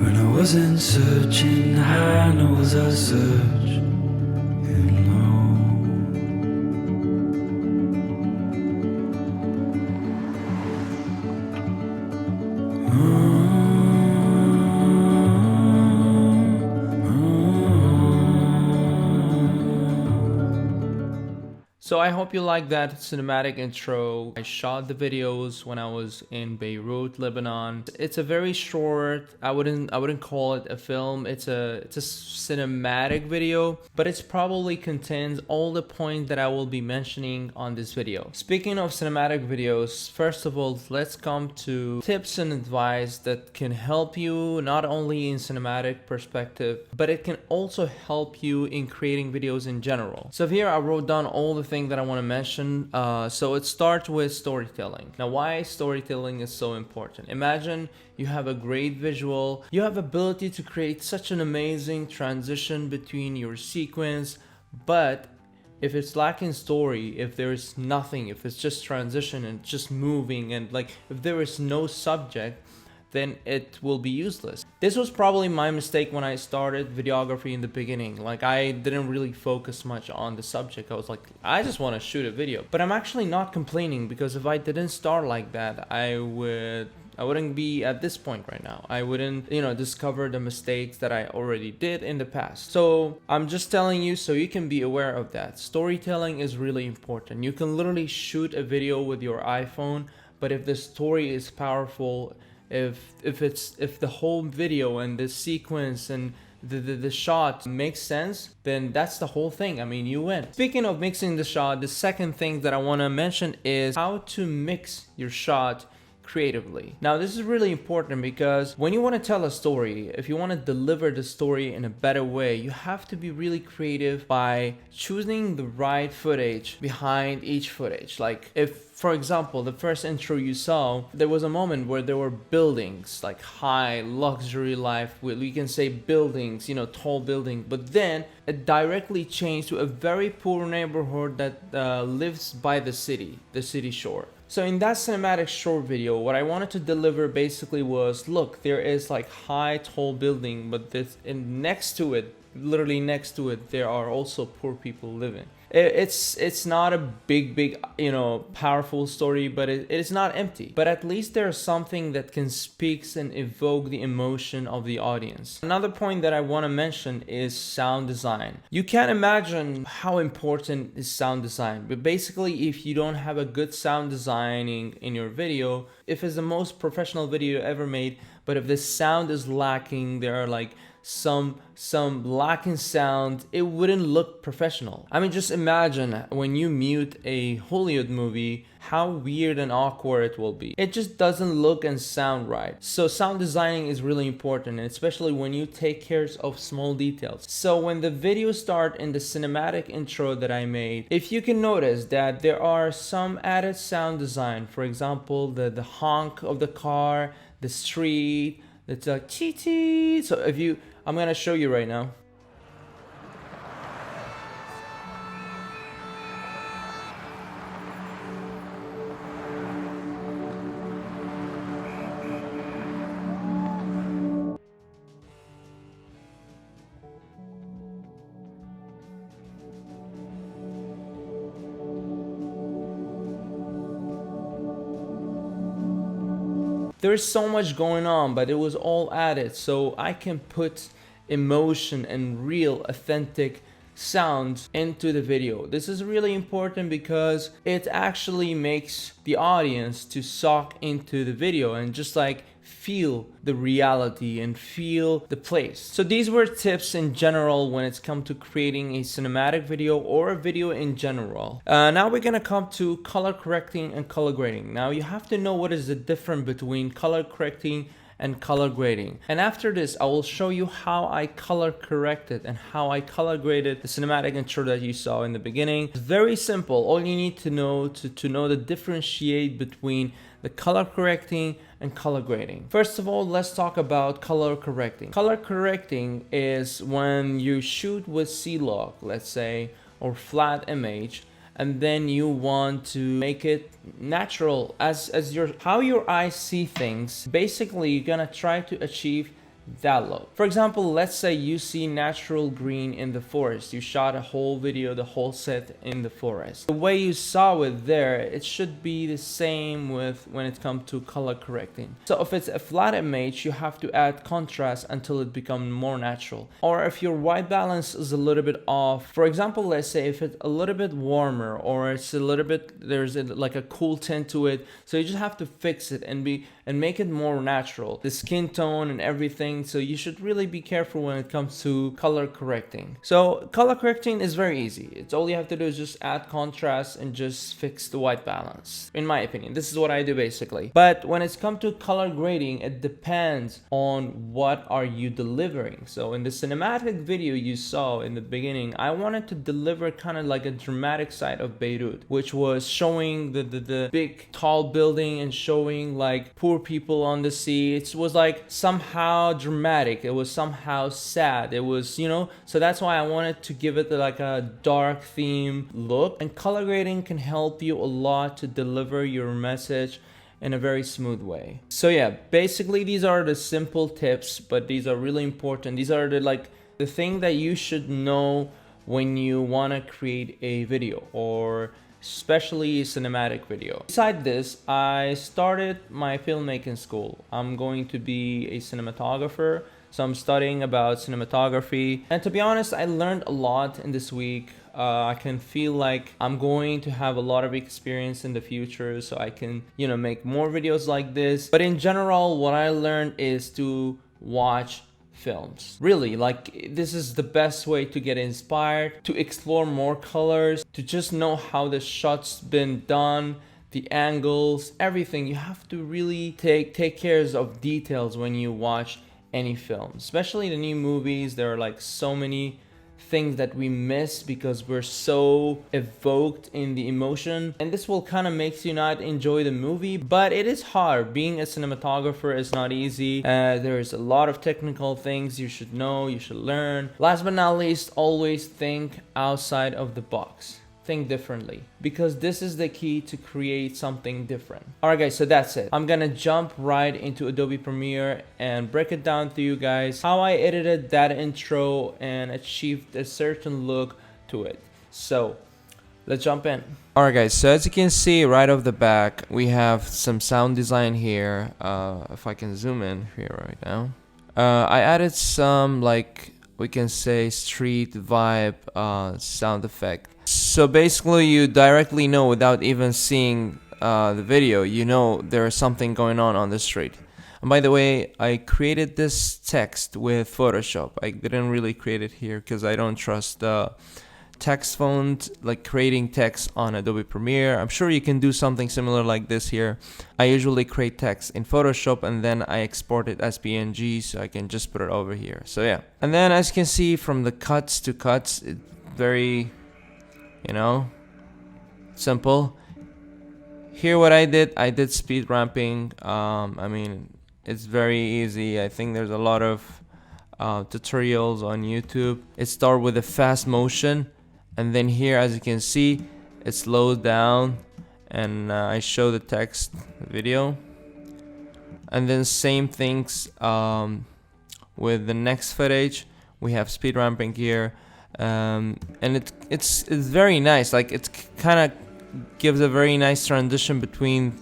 When I wasn't searching high, nor was I searching low. So I hope you like that cinematic intro. I shot the videos when I was in Beirut, Lebanon. It's a very short, I wouldn't call it a film. It's a cinematic video, but it's probably contains all the points that I will be mentioning on this video. Speaking of cinematic videos, first of all, let's come to tips and advice that can help you not only in cinematic perspective, but it can also help you in creating videos in general. So here I wrote down all the thing that I want to mention. So it starts with storytelling. Now, why storytelling is so important? Imagine you have a great visual, you have ability to create such an amazing transition between your sequence, but if it's lacking story, if there's nothing, if it's just transition and just moving, and like if there is no subject, then it will be useless. This was probably my mistake when I started videography in the beginning. Like, I didn't really focus much on the subject. I was like, I just want to shoot a video. But I'm actually not complaining, because if I didn't start like that, I wouldn't be at this point right now. I wouldn't, discover the mistakes that I already did in the past. So I'm just telling you so you can be aware of that. Storytelling is really important. You can literally shoot a video with your iPhone, but if the story is powerful, if the whole video and the sequence and the shot makes sense, then that's the whole thing. I mean, you win. Speaking of mixing the shot, the second thing that I want to mention is how to mix your shot creatively. Now, this is really important, because when you want to tell a story, if you want to deliver the story in a better way, you have to be really creative by choosing the right footage behind each footage. Like, if, for example, the first intro you saw, there was a moment where there were buildings, like high luxury life, we can say buildings, tall building, but then it directly changed to a very poor neighborhood that lives by the city shore. So in that cinematic short video, what I wanted to deliver basically was, look, there is like high tall building, but next to it, literally next to it, there are also poor people living. It's not a big powerful story, but it is not empty. But at least there's something that can speak and evoke the emotion of the audience. Another point that I want to mention is sound design. You can't imagine how important is sound design, but basically, if you don't have a good sound designing in your video, if it's the most professional video ever made, but if the sound is lacking, there are like some lacking sound, it wouldn't look professional. I mean, just imagine when you mute a Hollywood movie, how weird and awkward it will be. It just doesn't look and sound right. So sound designing is really important, and especially when you take care of small details. So when the video start in the cinematic intro that I made, if you can notice that there are some added sound design, for example, the honk of the car, the street, it's like chee. So I'm gonna show you right now. There's so much going on, but it was all added, so I can put emotion and real authentic sounds into the video. This is really important because it actually makes the audience to suck into the video and just like feel the reality and feel the place. So these were tips in general when it's come to creating a cinematic video or a video in general. Now we're gonna come to color correcting and color grading. Now you have to know what is the difference between color correcting and color grading. And after this, I will show you how I color corrected and how I color graded the cinematic intro that you saw in the beginning. It's very simple. All you need to know to know the differentiate between the color correcting and color grading. First of all, let's talk about color correcting. Color correcting is when you shoot with C-Log, let's say, or flat image, and then you want to make it natural as how your eyes see things. Basically, you're gonna try to achieve that low. For example, let's say you see natural green in the forest. You shot a whole video, the whole set in the forest. The way you saw it there, it should be the same with when it comes to color correcting. So if it's a flat image, you have to add contrast until it becomes more natural. Or if your white balance is a little bit off, for example, let's say if it's a little bit warmer or it's a little bit, there's like a cool tint to it. So you just have to fix it and make it more natural. The skin tone and everything. So you should really be careful when it comes to color correcting. So color correcting is very easy. It's all you have to do is just add contrast and just fix the white balance. In my opinion, this is what I do basically. But when it's come to color grading, it depends on what are you delivering. So in the cinematic video you saw in the beginning, I wanted to deliver kind of like a dramatic side of Beirut, which was showing the big tall building and showing like poor people on the sea. It was like somehow dramatic, it was somehow sad, it was, you know, so that's why I wanted to give it like a dark theme look. And color grading can help you a lot to deliver your message in a very smooth way. So yeah, basically these are the simple tips, but these are really important. These are the thing that you should know when you want to create a video, or especially a cinematic video. Besides this, I started my filmmaking school. I'm going to be a cinematographer, so I'm studying about cinematography. And to be honest, I learned a lot in this week. I can feel like I'm going to have a lot of experience in the future, so I can, you know, make more videos like this. But in general, what I learned is to watch films. Really, like, this is the best way to get inspired, to explore more colors, to just know how the shot's been done, the angles, everything. You have to really take care of details when you watch any film, especially the new movies. There are like so many things that we miss because we're so evoked in the emotion, and this will kind of makes you not enjoy the movie. But it is hard. Being a cinematographer is not easy. There's a lot of technical things you should know, you should learn. Last but not least, always think outside of the box. Think differently, because this is the key to create something different. Alright guys, so that's it. I'm gonna jump right into Adobe Premiere and break it down to you guys how I edited that intro and achieved a certain look to it. So let's jump in. Alright guys, so as you can see right off the back, we have some sound design here. If I can zoom in here right now, I added some, like, we can say street vibe sound effect. So basically you directly know, without even seeing the video, you know there's something going on the street. And by the way, I created this text with Photoshop. I didn't really create it here because I don't trust the text font, like creating text on Adobe Premiere. I'm sure you can do something similar like this here. I usually create text in Photoshop and then I export it as PNG, so I can just put it over here. So yeah. And then as you can see, from the cuts to cuts, it's very, you know, simple. Here what I did speed ramping. I mean, it's very easy. I think there's a lot of tutorials on YouTube. It starts with a fast motion, and then here, as you can see, it slows down, and I show the text video. And then same things with the next footage. We have speed ramping here, and it's very nice. Like, it kind of gives a very nice transition between,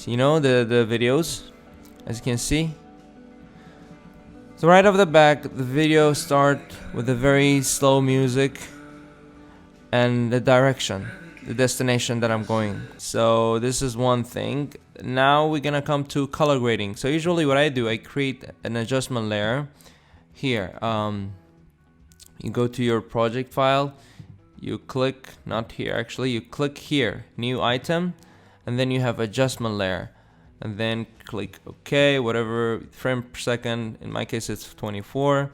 you know, the videos, as you can see. So right off the back, the video start with a very slow music and the direction, the destination that I'm going. So this is one thing. Now we're gonna come to color grading. So usually what I do, I create an adjustment layer here. You go to your project file, you click, not here actually, you click here, new item, and then you have adjustment layer, and then click OK, whatever frame per second. In my case it's 24,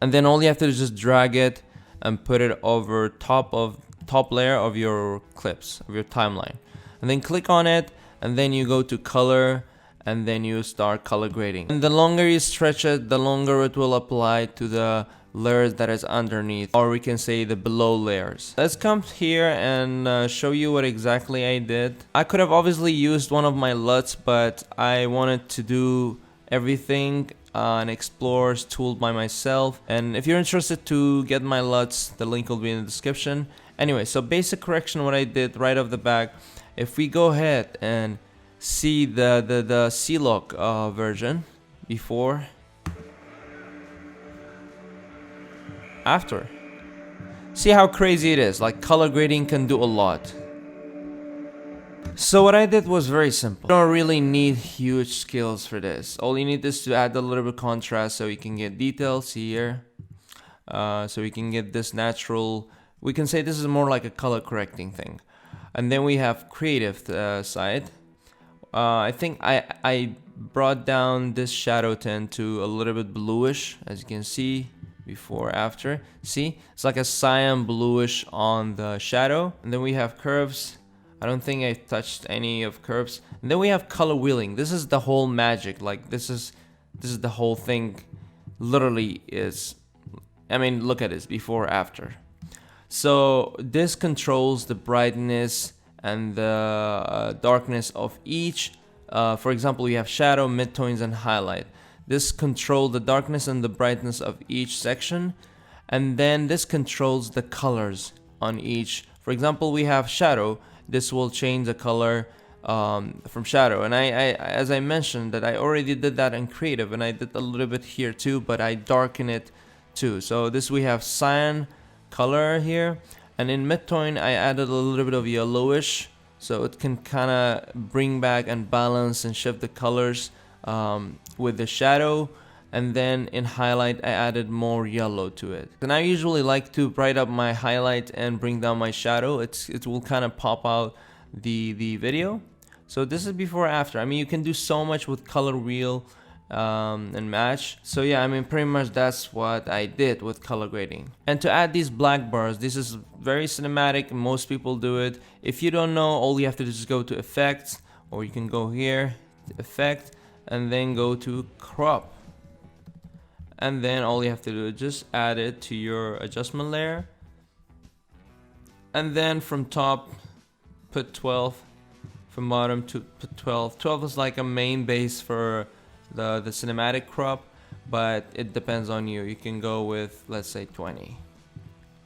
and then all you have to do is just drag it and put it over top layer of your clips, of your timeline, and then click on it, and then you go to color, and then you start color grading. And the longer you stretch it, the longer it will apply to the layers that is underneath, or we can say the below layers. Let's come here and show you what exactly I did. I could have obviously used one of my LUTs, but I wanted to do everything and explores tool by myself. And if you're interested to get my LUTs, the link will be in the description. Anyway, so basic correction, what I did right off the back, if we go ahead and see the C-Lock version, before, after. See how crazy it is, like color grading can do a lot. So what I did was very simple. You don't really need huge skills for this. All you need is to add a little bit of contrast so you can get detail, see here. So we can get this natural, we can say this is more like a color correcting thing. And then we have creative side. I think I brought down this shadow tint to a little bit bluish, as you can see, before, after. See, it's like a cyan bluish on the shadow. And then we have curves. I don't think I touched any of curves. And then we have color wheeling. This is the whole magic. Like this is the whole thing. Literally is. I mean, look at this before, after. So this controls the brightness and the darkness of each. For example, we have shadow, midtones, and highlight. This controls the darkness and the brightness of each section, and then this controls the colors on each. For example, we have shadow. This will change the color from shadow, and I as I mentioned that I already did that in creative, and I did a little bit here too, but I darken it too. So this we have cyan color here, and in midtone I added a little bit of yellowish, so it can kind of bring back and balance and shift the colors with the shadow. And then in highlight I added more yellow to it. And I usually like to brighten up my highlight and bring down my shadow. It will kind of pop out the video. So this is before, after. I mean, you can do so much with color wheel and match. So yeah, I mean, pretty much that's what I did with color grading. And to add these black bars, this is very cinematic. Most people do it. If you don't know, all you have to do is go to effects, or you can go here to effect and then go to crop. And then all you have to do is just add it to your adjustment layer. And then from top, put 12. From bottom to put 12. 12 is like a main base for the cinematic crop, but it depends on you. You can go with, let's say, 20.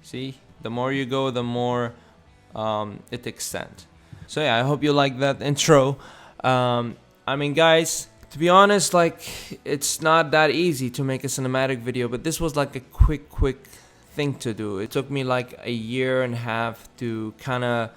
See? The more you go, the more it extends. So yeah, I hope you like that intro. I mean, guys, to be honest, like, it's not that easy to make a cinematic video, but this was like a quick thing to do. It took me like a year and a half to kind of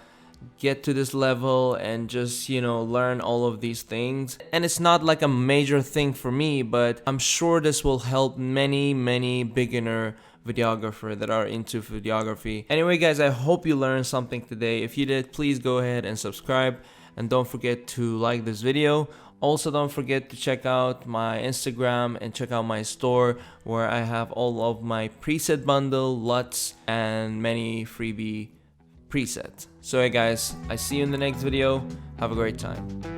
get to this level and just, you know, learn all of these things. And it's not like a major thing for me, but I'm sure this will help many beginner videographer that are into videography. Anyway, guys, I hope you learned something today. If you did, please go ahead and subscribe, and don't forget to like this video. Also, don't forget to check out my Instagram and check out my store, where I have all of my preset bundle, LUTs, and many freebie presets. So hey guys, I see you in the next video. Have a great time.